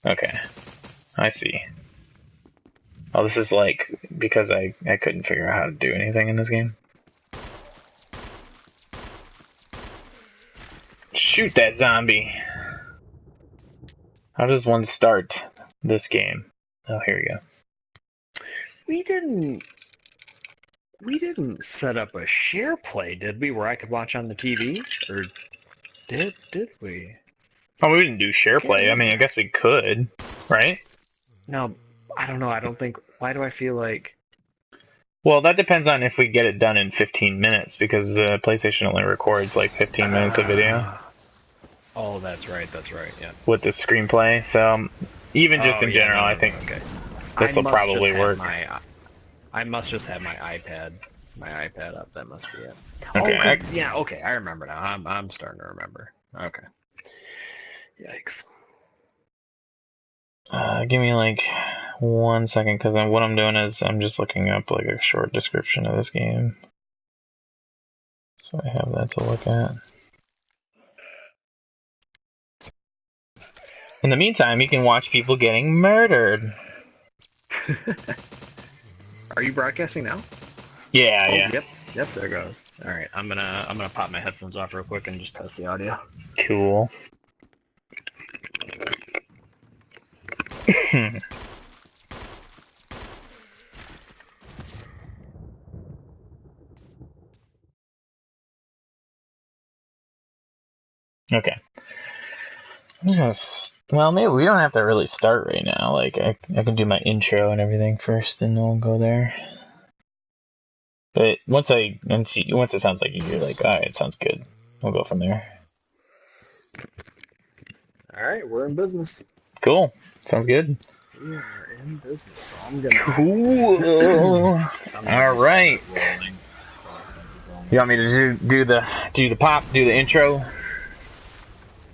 Okay, I see. Oh, this is like because I couldn't figure out how to do anything in this game. Shoot that zombie! How does one start this game? Oh, here we go. We didn't set up a share play, did we? Where I could watch on the TV, or did we? Oh, we didn't do share Can't play. I mean, I remember. guess we could, right? No, I don't know. I don't think. Why do I feel like? Well, that depends on if we get it done in 15 minutes, because the PlayStation only records like 15 minutes of video Oh, that's right. That's right. Yeah. with the screenplay. So, even just Oh in yeah. general, No, I no, no. think Okay. I this will must just probably have work. my. I must just have my iPad up. That must be it. Oh, Okay, yeah. Okay, I remember now. I'm starting to remember. Okay. Yikes. give me like 1 second, because what I'm doing is I'm just looking up like a short description of this game, so I have that to look at. In the meantime, you can watch people getting murdered. Are you broadcasting now? Yeah, Oh, yeah. yep. There goes. All right. I'm gonna pop my headphones off real quick and just test the audio. Cool. Okay. Well, maybe we don't have to really start right now. Like, I can do my intro and everything first, and we'll go there. But once it sounds like you're like, alright, it sounds good, we'll go from there. All right, we're in business. Cool. Sounds good. We are in business, so I'm gonna. Cool. I'm gonna All just right. start rolling. You want me to do the intro?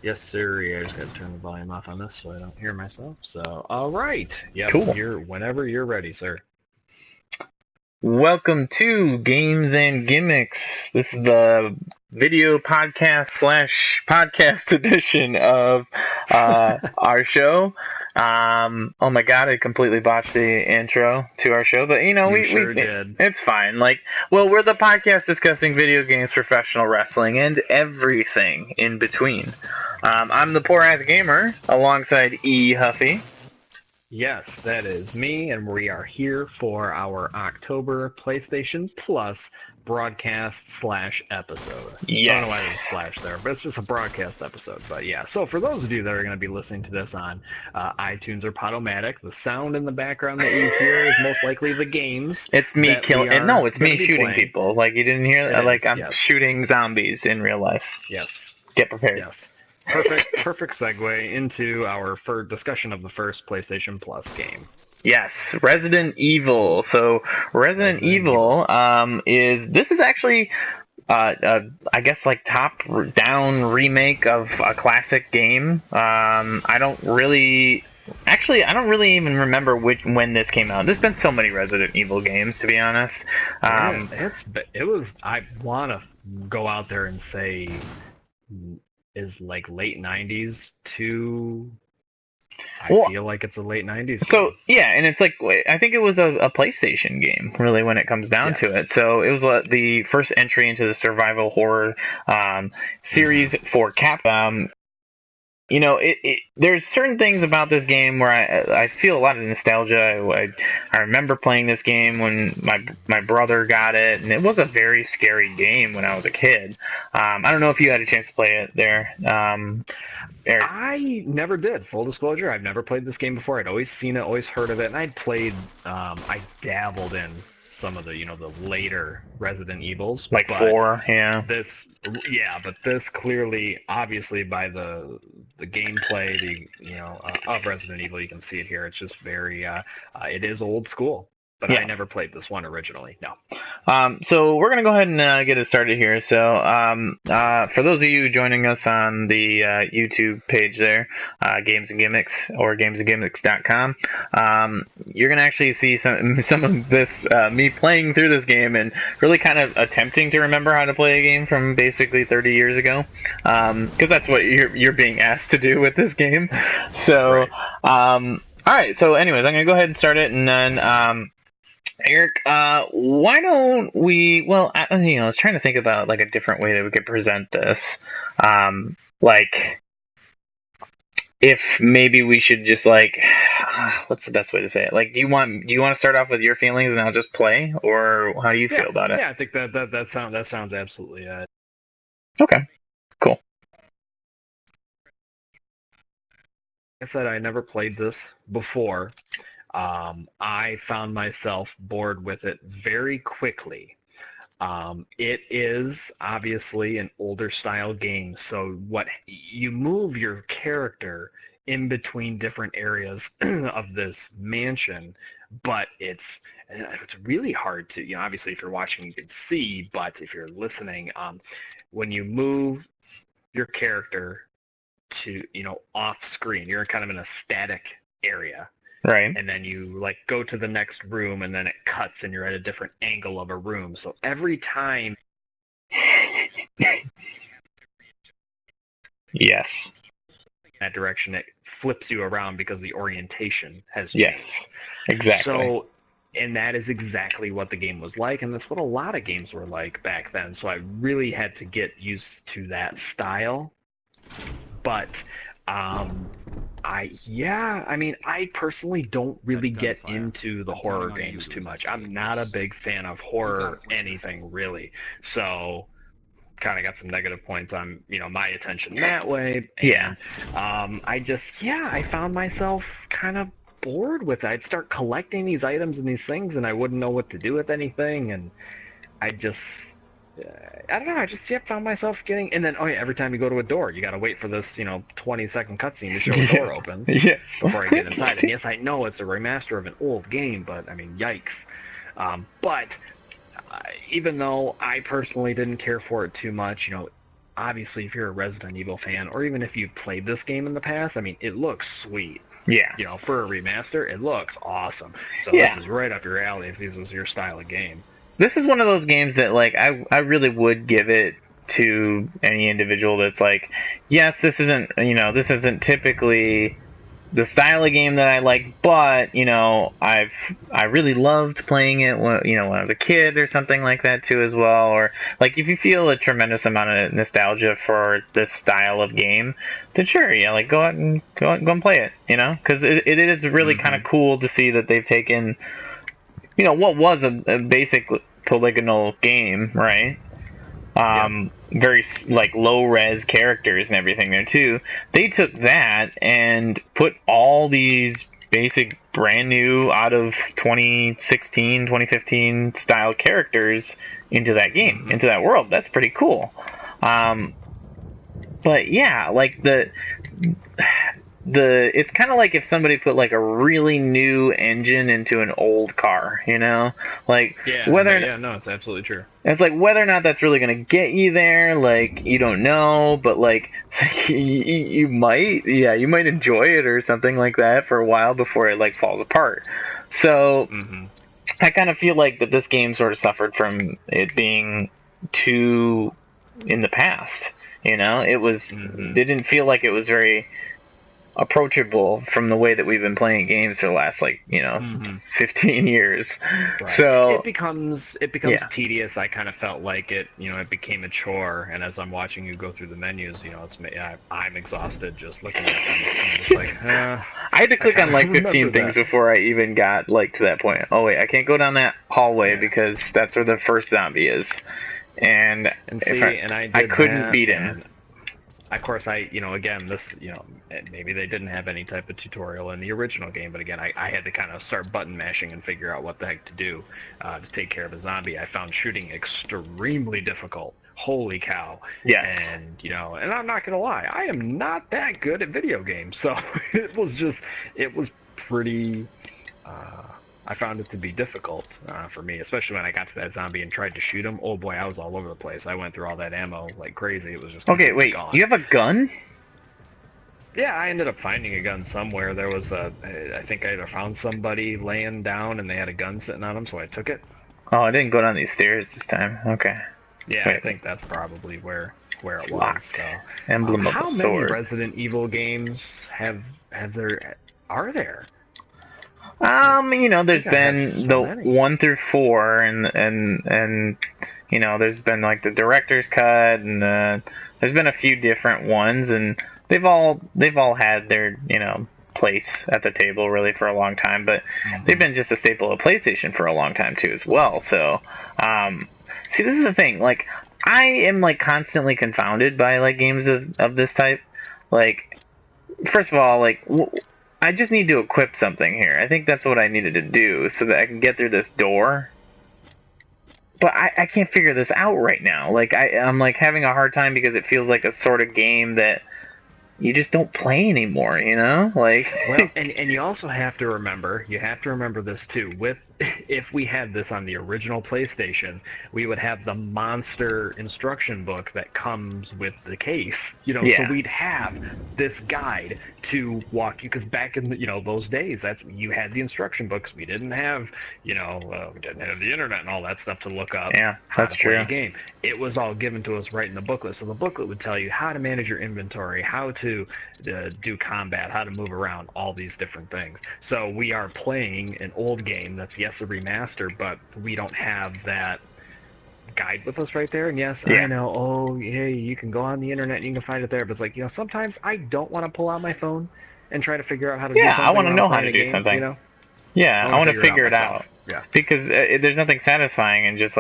Yes, sir. Yeah, I just gotta turn the volume off on this so I don't hear myself. So, all right. Yep. Cool. Whenever you're ready, sir. Welcome to Games and Gimmicks. This is the video podcast / podcast edition of our show. Oh my god, I completely botched the intro to our show, but You sure did. it's fine. Like, well, we're the podcast discussing video games, professional wrestling, and everything in between. I'm the poor ass gamer alongside E Huffy. Yes, that is me, and we are here for our October PlayStation Plus broadcast / episode. Yes. I don't know why there's a slash there, but it's just a broadcast episode. But yeah, so for those of you that are going to be listening to this on iTunes or Podomatic, the sound in the background that you hear is most likely the games. It's me killing. No, it's me shooting playing. people. Like, you didn't hear that? Like, I'm yes. shooting zombies in real life. Yes. Get prepared. Yes. Perfect segue into our discussion of the first PlayStation Plus game. Yes, Resident Evil. So Resident Evil is actually I guess like top down remake of a classic game. I don't really even remember when this came out. There's been so many Resident Evil games, to be honest. I want to go out there and say is like late 90s to I feel like it's a late 90s so game. Yeah, and it's like, I think it was a PlayStation game, really, when it comes down to it. So it was the first entry into the survival horror series for Capcom. You know, there's certain things about this game where I feel a lot of nostalgia. I remember playing this game when my brother got it, and it was a very scary game when I was a kid. I don't know if you had a chance to play it there, Eric. I never did. Full disclosure, I've never played this game before. I'd always seen it, always heard of it, and I'd played. I dabbled in some of the the later Resident Evils, like 4, yeah. But this clearly, obviously, by the gameplay, of Resident Evil, you can see it here. It's just very, it is old school. But yeah. I never played this one originally. No. So we're gonna go ahead and get it started here. So for those of you joining us on the YouTube page there, Games and Gimmicks or gamesandgimmicks.com, you're gonna actually see some of this me playing through this game and really kind of attempting to remember how to play a game from basically 30 years ago, because that's what you're being asked to do with this game. So all right. So anyways, I'm gonna go ahead and start it, and then Eric, why don't we? Well, I was trying to think about like a different way that we could present this. Like, if maybe we should just like, what's the best way to say it? Like, do you want to start off with your feelings and I'll just play, or how do you feel about it? Yeah, I think that sounds absolutely. Okay, cool. Like I said, I never played this before. I found myself bored with it very quickly. It is obviously an older style game, so what you move your character in between different areas of this mansion, but it's really hard to, obviously if you're watching you can see, but if you're listening, when you move your character to, off screen, you're kind of in a static area. Right. And then you like go to the next room and then it cuts and you're at a different angle of a room. So every time Yes. that direction it flips you around because the orientation has changed. Yes. Exactly. So and that is exactly what the game was like, and that's what a lot of games were like back then. So I really had to get used to that style. But I personally don't really get into the horror games too much. I'm not a big fan of horror anything really. So kind of got some negative points on, my attention that way. And, I found myself kind of bored with it. I'd start collecting these items and these things and I wouldn't know what to do with anything, and I just I don't know. I just found myself getting, and then every time you go to a door, you got to wait for this 20-second cutscene to show a door open before I get inside. And yes, I know it's a remaster of an old game, but I mean, yikes. But even though I personally didn't care for it too much, obviously if you're a Resident Evil fan, or even if you've played this game in the past, I mean, it looks sweet. Yeah. For a remaster, it looks awesome. So this is right up your alley if this is your style of game. This is one of those games that, like, I really would give it to any individual that's like, yes, this isn't typically the style of game that I like, but, I really loved playing it when I was a kid or something like that too as well. Or, like, if you feel a tremendous amount of nostalgia for this style of game, then sure, like, go out and play it, because it is really kind of cool to see that they've taken what was a basic polygonal game, right? Very like low res characters and everything there too. They took that and put all these basic brand new out of 2016, 2015 style characters into that game, into that world. That's pretty cool. But yeah, like it's kind of like if somebody put like a really new engine into an old car, like no, it's absolutely true. It's like whether or not that's really gonna get you there, like you don't know, but like you might enjoy it or something like that for a while before it like falls apart. So I kind of feel like that this game sort of suffered from it being too in the past. It was it didn't feel like it was very approachable from the way that we've been playing games for the last 15 years. Right. So it becomes tedious. I kind of felt like it became a chore, and as I'm watching you go through the menus, I'm exhausted just looking at them. I'm just like, I had to click on like 15 things before I even got like to that point. Oh wait, I can't go down that hallway because that's where the first zombie is. And I couldn't beat him. Of course, again, this, maybe they didn't have any type of tutorial in the original game, but again, I had to kind of start button mashing and figure out what the heck to do to take care of a zombie. I found shooting extremely difficult. Holy cow. Yes. And, and I'm not going to lie, I am not that good at video games, so it was pretty, I found it to be difficult for me, especially when I got to that zombie and tried to shoot him. Oh boy, I was all over the place. I went through all that ammo like crazy. It was just Okay, completely wait. gone. You have a gun? Yeah, I ended up finding a gun somewhere. There was I think I either found somebody laying down and they had a gun sitting on them, so I took it. Oh, I didn't go down these stairs this time. Okay. Yeah, Wait. I think that's probably where it was. Locked. So, Emblem of the how sword. many Resident Evil games are there? There's been the many. 1 through 4, and there's been like the director's cut, and there's been a few different ones, and they've all had their place at the table really for a long time, but they've been just a staple of PlayStation for a long time too as well. So, see, this is the thing. Like, I am like constantly confounded by like games of this type. Like, first of all, like. I just need to equip something here. I think that's what I needed to do so that I can get through this door. But I can't figure this out right now. Like, I'm like having a hard time because it feels like a sort of game that you just don't play anymore, Like, well, and you also have to remember this too. If we had this on the original PlayStation, we would have the monster instruction book that comes with the case. So we'd have this guide to walk you, because back in those days, you had the instruction books. We didn't have we didn't have the internet and all that stuff to look up. Yeah, how that's to play true. a game. It was all given to us right in the booklet. So the booklet would tell you how to manage your inventory, how to do combat, how to move around, all these different things. So we are playing an old game that's, yes, a remaster, but we don't have that guide with us right there. And yes, I know, you can go on the internet and you can find it there, but it's like, sometimes I don't want to pull out my phone and try to figure out how to do something. Yeah, I want to know how to do something. Yeah, I want to figure it out. Yeah. Because there's nothing satisfying in just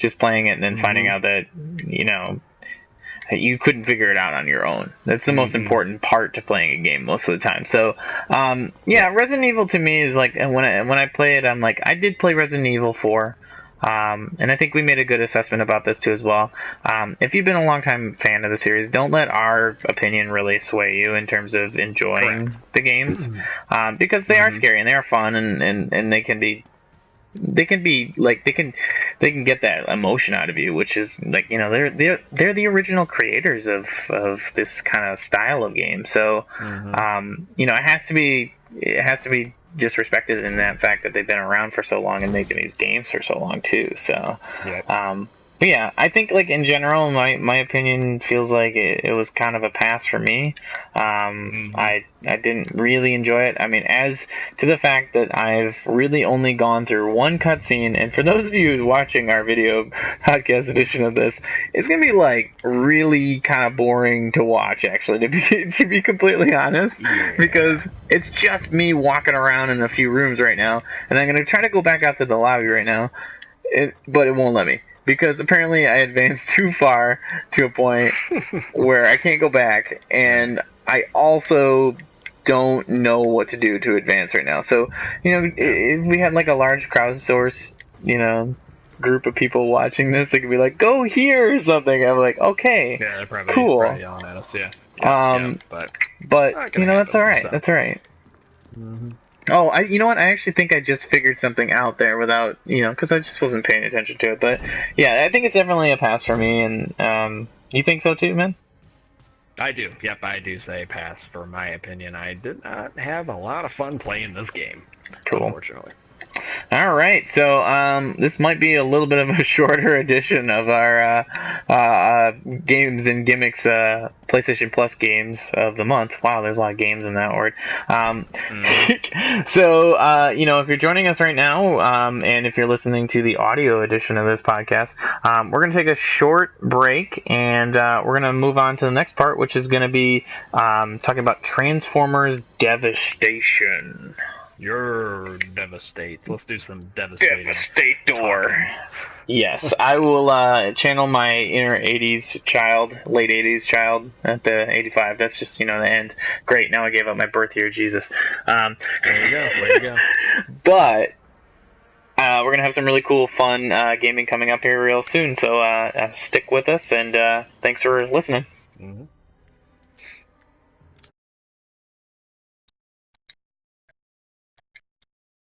just playing it and then finding out that you couldn't figure it out on your own. That's the most important part to playing a game most of the time. So, Resident Evil to me is like, when I play it, I'm like, I did play Resident Evil 4, and I think we made a good assessment about this too as well. If you've been a long-time fan of the series, don't let our opinion really sway you in terms of enjoying the games, because they are scary and they are fun, and they can be like they can get that emotion out of you, which is like they're the original creators of this kind of style of game. So it has to be just respected in that fact that they've been around for so long and making these games for so long too. So but yeah, I think like in general, my opinion feels like it was kind of a pass for me. I didn't really enjoy it. I mean, as to the fact that I've really only gone through one cutscene, and for those of you who's watching our video podcast edition of this, it's gonna be like really kind of boring to watch, actually, to be completely honest, because it's just me walking around in a few rooms right now, and I'm gonna try to go back out to the lobby right now, but it won't let me. Because apparently I advanced too far to a point where I can't go back, and I also don't know what to do to advance right now. So, if we had like a large crowdsource, group of people watching this, they could be like, "Go here" or something. I'm like, okay, yeah, they're probably cool. Yelling at us, but happen, that's all right. so. That's all right. Oh, you know what? I actually think I just figured something out there without, because I just wasn't paying attention to it. But yeah, I think it's definitely a pass for me. And you think so too, man? I do. Yep, I do say pass for my opinion. I did not have a lot of fun playing this game. Cool. Unfortunately. All right, so this might be a little bit of a shorter edition of our games and gimmicks PlayStation Plus games of the month. Wow, there's a lot of games in that word. So, if you're joining us right now, and if you're listening to the audio edition of this podcast, we're going to take a short break, and we're going to move on to the next part, which is going to be talking about Transformers Devastation. You're devastate. Let's do some devastating. Devastator. Yes, I will channel my inner 80s child, late 80s child at the 85. That's just, the end. Great, now I gave up my birth year, Jesus. There you go, way to go. But we're going to have some really cool, fun gaming coming up here real soon, so stick with us, and thanks for listening. Mm-hmm.